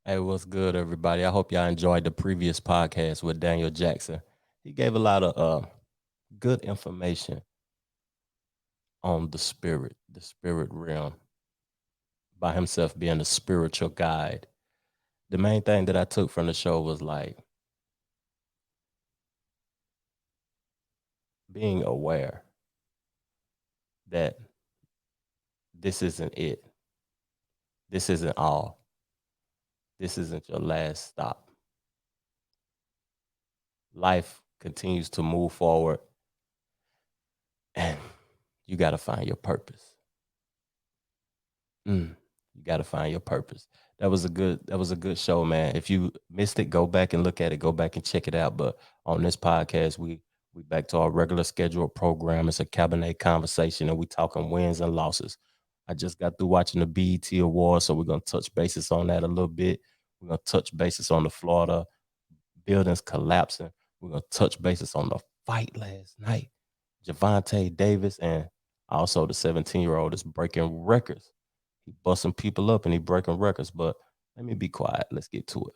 Hey, what's good, everybody? I hope y'all enjoyed the previous podcast with Daniel Jackson. He gave a lot of good information on the spirit realm, by himself being a spiritual guide. The main thing that I took from the show was like being aware that this isn't it. This isn't all. This isn't your last stop. Life continues to move forward, and you got to find your purpose. You got to find your purpose. That was a good show, man. If you missed it, go back and look at it. Go back and check it out. But on this podcast, we back to our regular scheduled program. It's a Cabernet conversation, and we talking wins and losses. I just got through watching the B.E.T. Awards, so we're gonna touch bases on that a little bit. We're gonna touch bases on the Florida buildings collapsing. We're gonna touch bases on the fight last night, Javante Davis, and also the 17-year-old is breaking records. He busting people up and he breaking records. But let me be quiet. Let's get to it.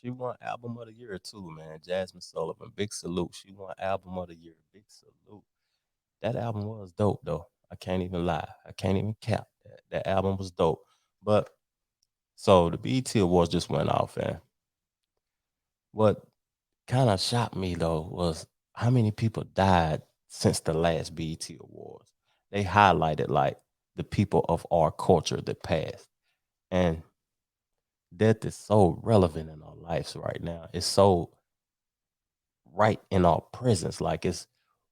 She won album of the year too, man. Jasmine Sullivan, big salute. She won album of the year, big salute. That album was dope though. I can't even lie. I can't even cap that. That album was dope. But so the BET Awards just went off, and what kind of shocked me though was how many people died since the last BET Awards. They highlighted like the people of our culture that passed, and death is so relevant in our lives right now. It's so right in our presence. Like it's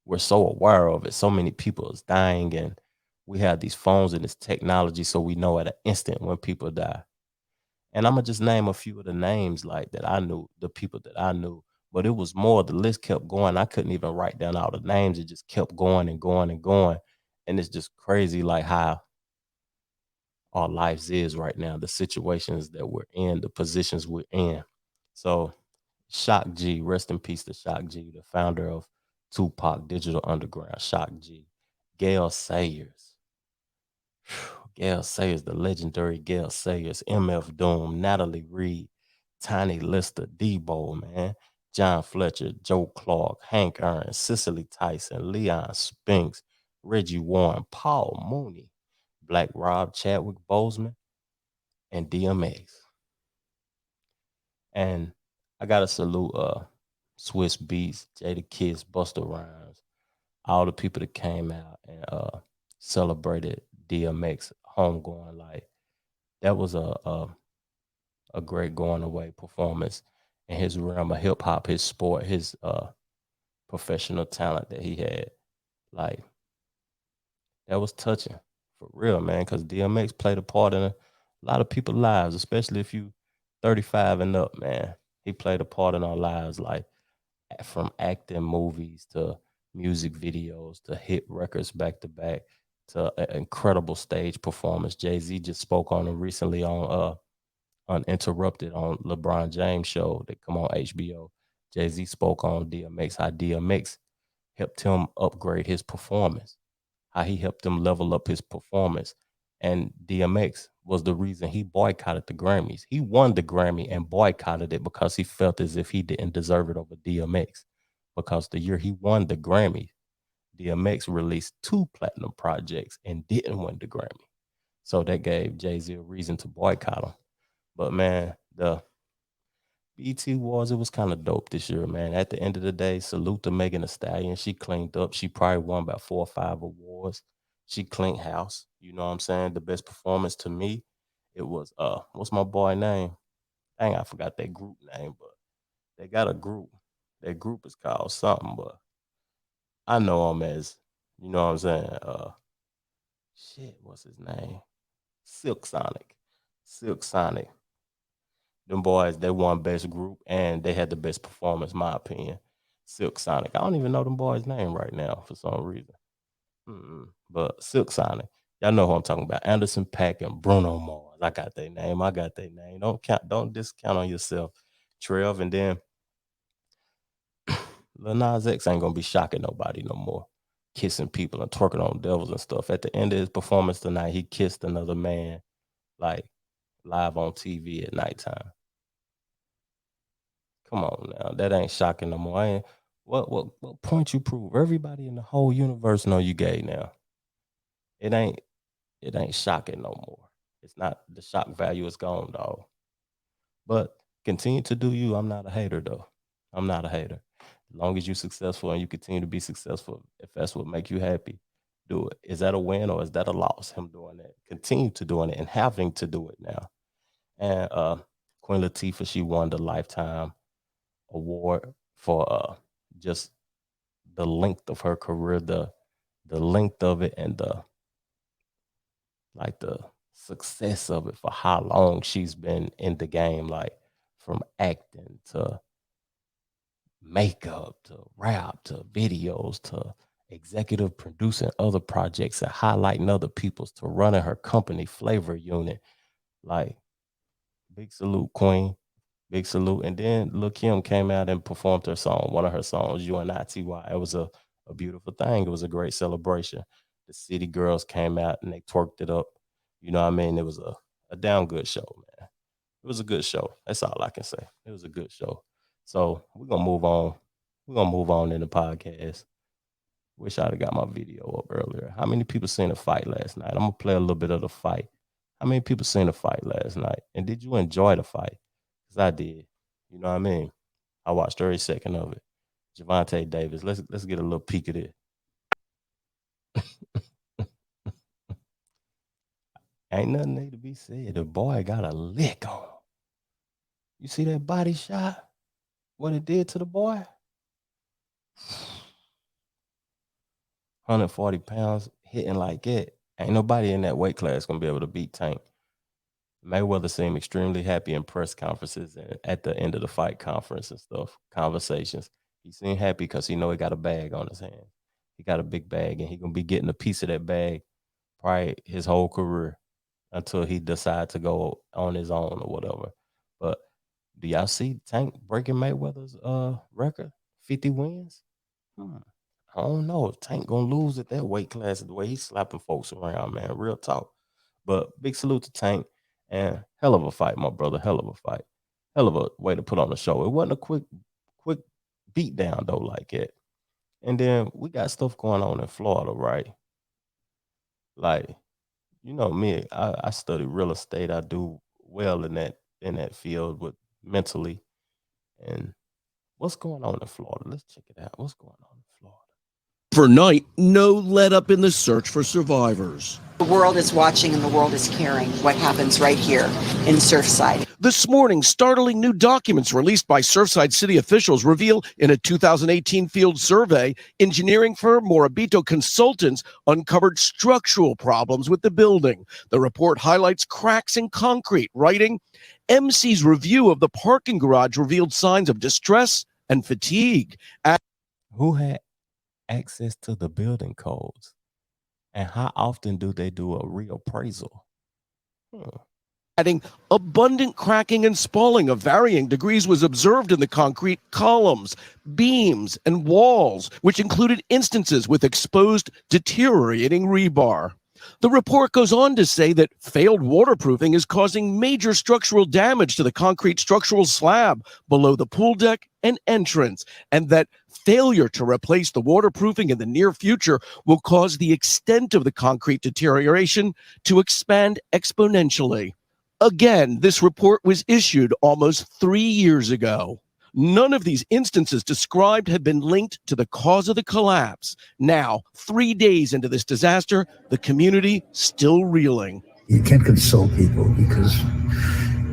we're so aware of it. So many people is dying, and we have these phones and this technology, so we know at an instant when people die. And I'm gonna just name a few of the names like that I knew, the people that I knew. But it was more. The list kept going. I couldn't even write down all the names. It just kept going and going and going. And it's just crazy, like how our lives is right now, the situations that we're in, the positions we're in. So Shock G, rest in peace to Shock G, the founder of Tupac Digital Underground. Shock G, Gail Sayers, Gail Sayers, the legendary Gail Sayers, MF Doom, Natalie Reed, Tiny Lister, Debo, man, John Fletcher, Joe Clark, Hank Aaron, Cicely Tyson, Leon Spinks, Reggie Warren, Paul Mooney, Black Rob, Chadwick Boseman, and DMX. And I gotta salute Swiss Beats, Jada Kiss, Buster Rhymes, all the people that came out and celebrated DMX homegoing. Like that was a great going away performance in his realm of hip hop, his sport, his professional talent that he had. Like that was touching for real, man. Because DMX played a part in a lot of people's lives, especially if you 35 and up, man. He played a part in our lives, like from acting, movies to music videos to hit records back to back to an incredible stage performance. Jay Z just spoke on him recently on Uninterrupted on LeBron James show that come on HBO. Jay Z spoke on DMX, how DMX helped him upgrade his performance, how he helped him level up his performance. And DMX was the reason he boycotted the Grammys. He won the Grammy and boycotted it because he felt as if he didn't deserve it over DMX. Because the year he won the Grammy, DMX released two platinum projects and didn't win the Grammy. So that gave Jay Z a reason to boycott him. But man, the BT Wars, it was kind of dope this year, man. At the end of the day, salute to Megan Thee Stallion. She cleaned up. She probably won about 4 or 5 awards. She cleaned house. You know what I'm saying? The best performance to me, it was what's my boy name? Dang, I forgot that group name, but they got a group. That group is called something, but I know him as, you know what I'm saying? Shit, what's his name? Silk Sonic. Silk Sonic. Them boys, they won best group and they had the best performance, my opinion. Silk Sonic. I don't even know them boys' name right now for some reason. But Silk Sonic. Y'all know who I'm talking about. Anderson .Paak and Bruno Mars. I got their name. Don't discount on yourself, Trev. And then Lil Nas X ain't gonna be shocking nobody no more. Kissing people and twerking on devils and stuff. At the end of his performance tonight, he kissed another man, like live on TV at nighttime. Come on now, that ain't shocking no more. What point you prove? Everybody in the whole universe know you gay now. It ain't shocking no more. It's not, the shock value is gone, dog. But continue to do you. I'm not a hater though. I'm not a hater. As long as you're successful and you continue to be successful, if that's what make you happy, do it. Is that a win or is that a loss? Him doing that, continue to doing it and having to do it now. And Queen Latifah, she won the Lifetime Award for just the length of her career, the length of it, and the success of it for how long she's been in the game, like from acting to makeup to rap to videos to executive producing other projects and highlighting other people's to running her company Flavor Unit. Like, big salute, Queen. Big salute. And then Lil Kim came out and performed her song, one of her songs, UNITY. It was a beautiful thing. It was a great celebration. The city girls came out and they twerked it up. You know what I mean? It was a damn good show, man. It was a good show. That's all I can say. It was a good show. So we're gonna move on. We're gonna move on in the podcast. Wish I'd have got my video up earlier. How many people seen the fight last night? I'm gonna play a little bit of the fight. How many people seen the fight last night? And did you enjoy the fight? Because I did. You know what I mean? I watched every second of it. Javante Davis. Let's get a little peek at it. Ain't nothing need to be said. The boy got a lick on him. You see that body shot? What it did to the boy? 140 pounds hitting like that. Ain't nobody in that weight class gonna be able to beat Tank. Mayweather seemed extremely happy in press conferences and at the end of the fight conference and stuff, conversations. He seemed happy because he know he got a bag on his hand. He got a big bag and he gonna be getting a piece of that bag probably his whole career until he decides to go on his own or whatever. But do y'all see Tank breaking Mayweather's record? 50 wins? I don't know if Tank gonna lose at that weight class the way he's slapping folks around, man. Real talk. But big salute to Tank and hell of a fight, my brother. Hell of a fight. Hell of a way to put on the show. It wasn't a quick beat down though, like it. And then we got stuff going on in Florida, right? Like, you know me, I study real estate. I do well in that field with mentally. And what's going on in Florida? Let's check it out. What's going on in Florida? Overnight, no let up in the search for survivors. The world is watching and the world is caring what happens right here in Surfside. This morning, startling new documents released by Surfside city officials reveal in a 2018 field survey, engineering firm Morabito Consultants uncovered structural problems with the building. The report highlights cracks in concrete, writing, MC's review of the parking garage revealed signs of distress and fatigue. Who had access to the building codes? And how often do they do a reappraisal? Adding, abundant cracking and spalling of varying degrees was observed in the concrete columns, beams, and walls, which included instances with exposed, deteriorating rebar. The report goes on to say that failed waterproofing is causing major structural damage to the concrete structural slab below the pool deck and entrance, and that failure to replace the waterproofing in the near future will cause the extent of the concrete deterioration to expand exponentially. Again, this report was issued almost 3 years ago. None of these instances described have been linked to the cause of the collapse. Now, 3 days into this disaster, the community still reeling. You can't console people because,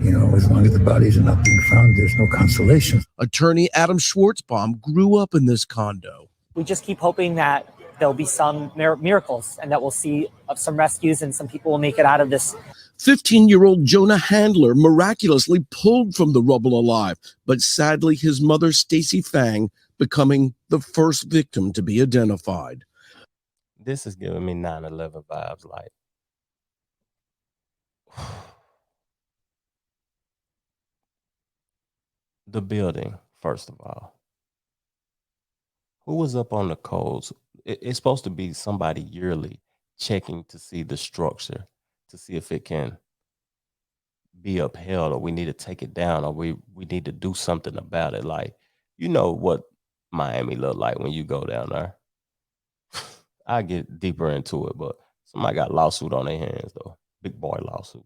as long as the bodies are not being found, there's no consolation. Attorney Adam Schwartzbaum grew up in this condo. We just keep hoping that there'll be some miracles and that we'll see some rescues and some people will make it out of this. 15-year-old Jonah Handler miraculously pulled from the rubble alive, but sadly his mother, Stacy Fang, becoming the first victim to be identified. This is giving me 9/11 vibes, like the building, first of all. Who was up on the codes? It's supposed to be somebody yearly checking to see the structure, to see if it can be upheld, or we need to take it down, or we need to do something about it. Like, you know what Miami look like when you go down there. I get deeper into it, but somebody got a lawsuit on their hands, though. Big boy lawsuit.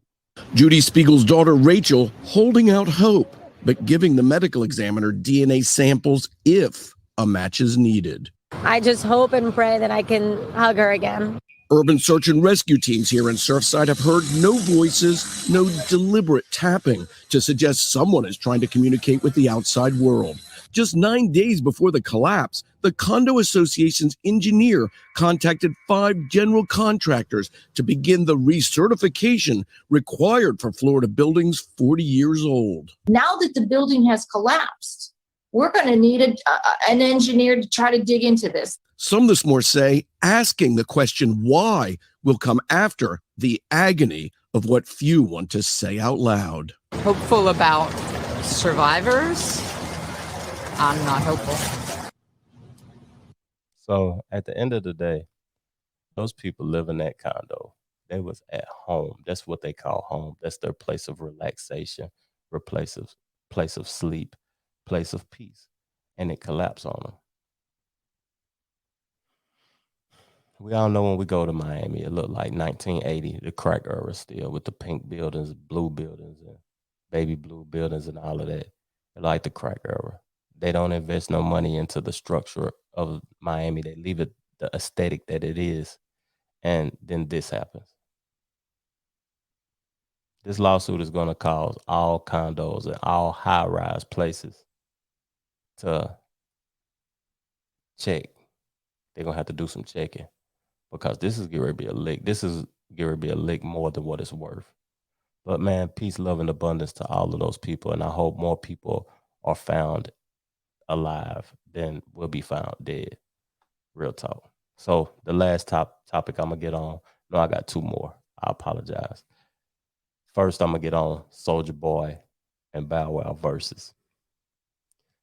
Judy Spiegel's daughter, Rachel, holding out hope, but giving the medical examiner DNA samples if a match is needed. I just hope and pray that I can hug her again. Urban search and rescue teams here in Surfside have heard no voices, no deliberate tapping to suggest someone is trying to communicate with the outside world. Just 9 days before the collapse, the Condo Association's engineer contacted 5 general contractors to begin the recertification required for Florida buildings 40 years old. Now that the building has collapsed, we're going to need an engineer to try to dig into this. Some this more say asking the question why will come after the agony of what few want to say out loud. Hopeful about survivors? I'm not hopeful. So at the end of the day, those people live in that condo. They was at home. That's what they call home. That's their place of relaxation, place of sleep, place of peace. And it collapsed on them. We all know when we go to Miami, it looked like 1980, the crack era still, with the pink buildings, blue buildings, and baby blue buildings and all of that. It like the crack era. They don't invest no money into the structure of Miami. They leave it the aesthetic that it is. And then this happens. This lawsuit is going to cause all condos and all high-rise places to check. They're going to have to do some checking because this is going to be a lick. This is going to be a lick more than what it's worth. But man, peace, love, and abundance to all of those people. And I hope more people are found alive than will be found dead. Real talk. So the last topic I'm going to get on. No, I got 2 more. I apologize. First, I'm going to get on Soulja Boy and Bow Wow versus.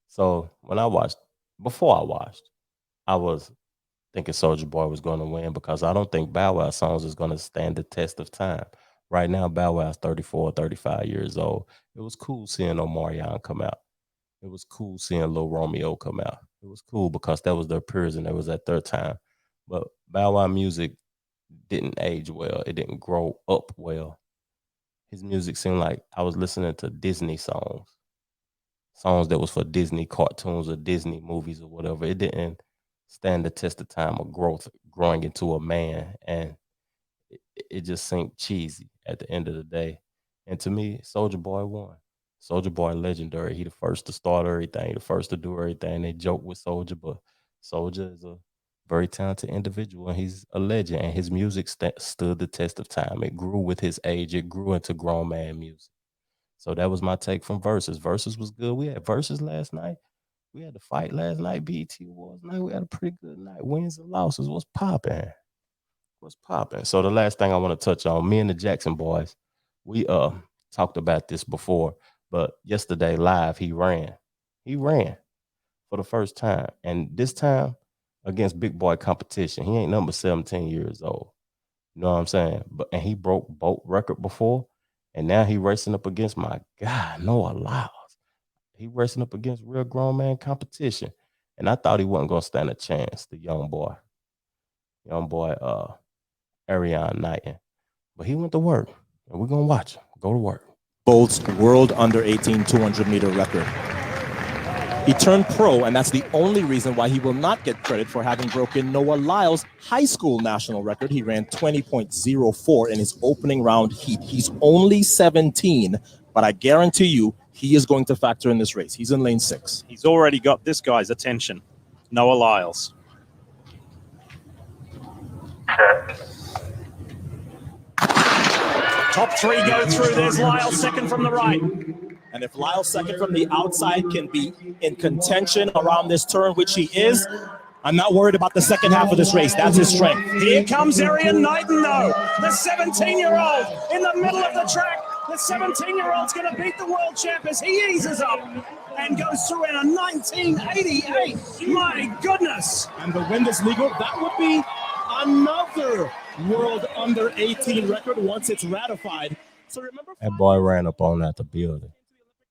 So before I watched, I was thinking Soulja Boy was going to win because I don't think Bow Wow songs is going to stand the test of time. Right now, Bow Wow's 34, 35 years old. It was cool seeing Omarion come out. It was cool seeing Lil Romeo come out. It was cool because that was their peers and it was at their time. But Bow Wow music didn't age well. It didn't grow up well. His music seemed like I was listening to Disney songs that was for Disney cartoons or Disney movies or whatever. It didn't stand the test of time of growing into a man. And it just seemed cheesy at the end of the day. And to me, Soulja Boy won. Soulja Boy legendary. He the first to start everything, the first to do everything. They joke with Soulja, but Soulja is a very talented individual, and he's a legend. And his music stood the test of time. It grew with his age. It grew into grown man music. So that was my take from Versus. Versus was good. We had Versus last night. We had the fight last night, B.E.T. Awards night. We had a pretty good night. Wins and losses. What's popping? So the last thing I want to touch on, me and the Jackson boys, we talked about this before, but yesterday live, he ran for the first time. And this time against big boy competition. He ain't number 17 years old. You know what I'm saying? And he broke boat record before, and now he racing up against my guy, Noah Lyles. He racing up against real grown man competition. And I thought he wasn't going to stand a chance, the young boy, Ariane Knighton. But he went to work, and we're going to watch him go to work. Bolt's world under 18 200 meter record. He turned pro, and that's the only reason why he will not get credit for having broken Noah Lyles' high school national record. He ran 20.04 in his opening round heat. He's only 17, but I guarantee you he is going to factor in this race. He's in lane 6. He's already got this guy's attention, Noah Lyles. Top three go through. There's Lyle second from the right. And if Lyle second from the outside can be in contention around this turn, which he is, I'm not worried about the second half of this race. That's his strength. Here comes Arian Knighton, though. The 17-year-old in the middle of the track. The 17-year-old's going to beat the world champ as he eases up and goes through in a 1988. My goodness. And the win is legal. That would be another world under 18 record once it's ratified. So remember, That boy ran up on at the building.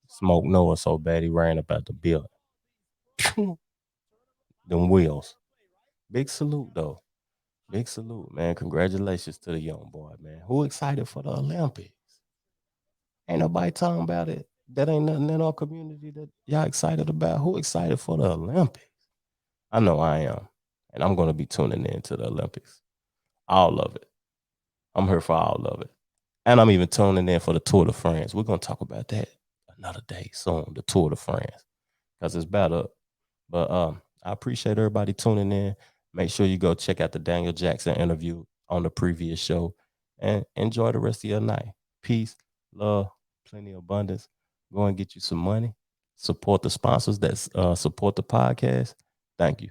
Smoked Noah so bad he ran up at the building. Them wheels. Big salute though. Big salute, man. Congratulations to the young boy, man. Who excited for the Olympics? Ain't nobody talking about it. That ain't nothing in our community that y'all excited about. Who excited for the Olympics? I know I am. And I'm going to be tuning in to the Olympics. All of it. I'm here for all of it. And I'm even tuning in for the Tour de France. We're going to talk about that another day soon, the Tour de France, because it's better. But I appreciate everybody tuning in. Make sure you go check out the Daniel Jackson interview on the previous show and enjoy the rest of your night. Peace, love, plenty of abundance. Go and get you some money. Support the sponsors that support the podcast. Thank you.